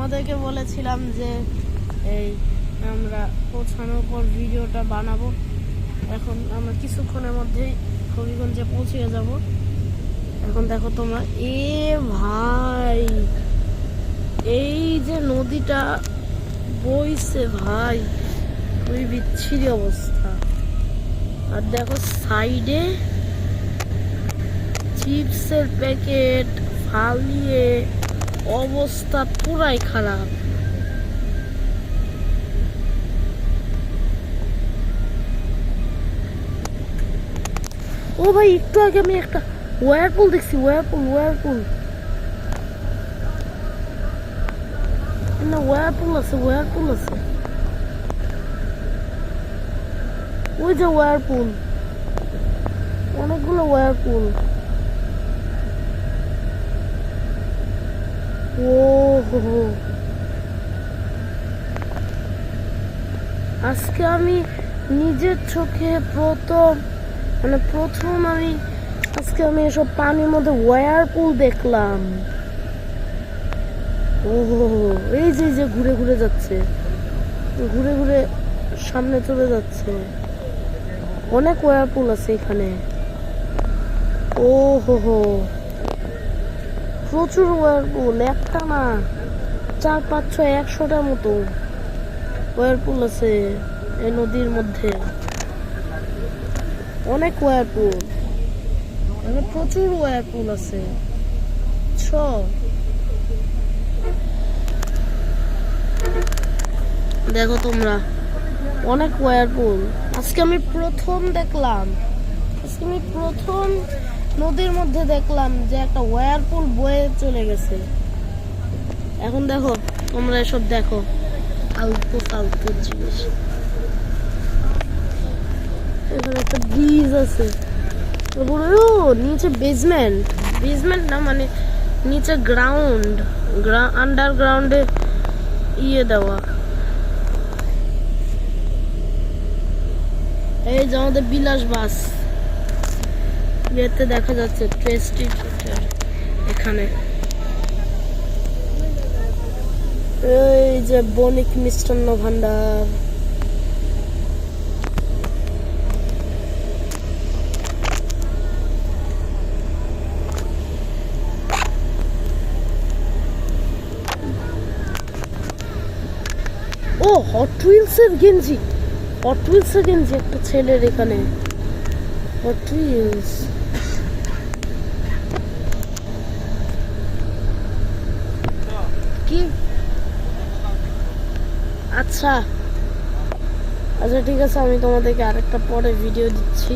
তোমাদেরকে বলেছিলাম যে এই আমরা পৌঁছানোর পর ভিডিওটা বানাবো। এখন আমরা কিছুক্ষণের মধ্যেই হবিগঞ্জে পৌঁছে যাব। এখন দেখো তোমরা, ভাই এই যে নদীটা বইছে ভাই, খুবই বিচ্ছিরি অবস্থা। আর দেখো সাইডে চিপসের প্যাকেট ফালিয়ে অবস্থা পুরাই খারাপ। ও ভাই, একটু আগে আমি একটা ওয়ারপুল দেখছি, ওয়ারপুল না, ওয়ারপুল আছে, ওই যে ওয়ারপুল, অনেকগুলো ওয়ারপুল। ও হো, আজকে আমি নিজের চোখে প্রথম আমি আজকে এসব পানির মধ্যে ওয়ারপুল দেখলাম। ও এই যে ঘুরে ঘুরে যাচ্ছে, ঘুরে সামনে চলে যাচ্ছে। অনেক ওয়ারপুল আছে এখানে। ও হো, প্রচুর ওয়ারপুল, একটা না 4, 5, 6, 100টার মতো ওয়ারপুল আছে এই নদীর মধ্যে। অনেক ওয়ারপুল, প্রচুর ওয়ারপুল আছে। দেখো তোমরা, অনেক ওয়ারপুল। আজকে আমি প্রথম নদীর মধ্যে দেখলাম যে একটা ওয়ারপুল বয়ে চলে গেছে। এখন দেখো তোমরা, এসব দেখো ফালতু জিনিস। এখানে একটা ব্রিজ আছে, নিচে বেসমেন্ট না, মানে নিচে আন্ডারগ্রাউন্ডে দেওয়া। এই যে আমাদের বিলাস বাস, এতে দেখা যাচ্ছে প্রেস্টিজিয়ার। এখানে এই যে বণিক মিষ্টান্ন ভান্ডার। ও হট হুইলসের গেঞ্জি একটা ছেলের এখানে। হট হুইলস কি? আচ্ছা ঠিক আছে, আমি তোমাদেরকে আরেকটা পরে ভিডিও দিচ্ছি।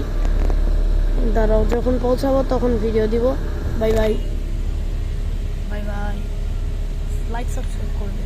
দাঁড়াও, যখন পৌঁছাবো তখন ভিডিও দিব। বাই বাই, লাইক সাবস্ক্রাইব করবে।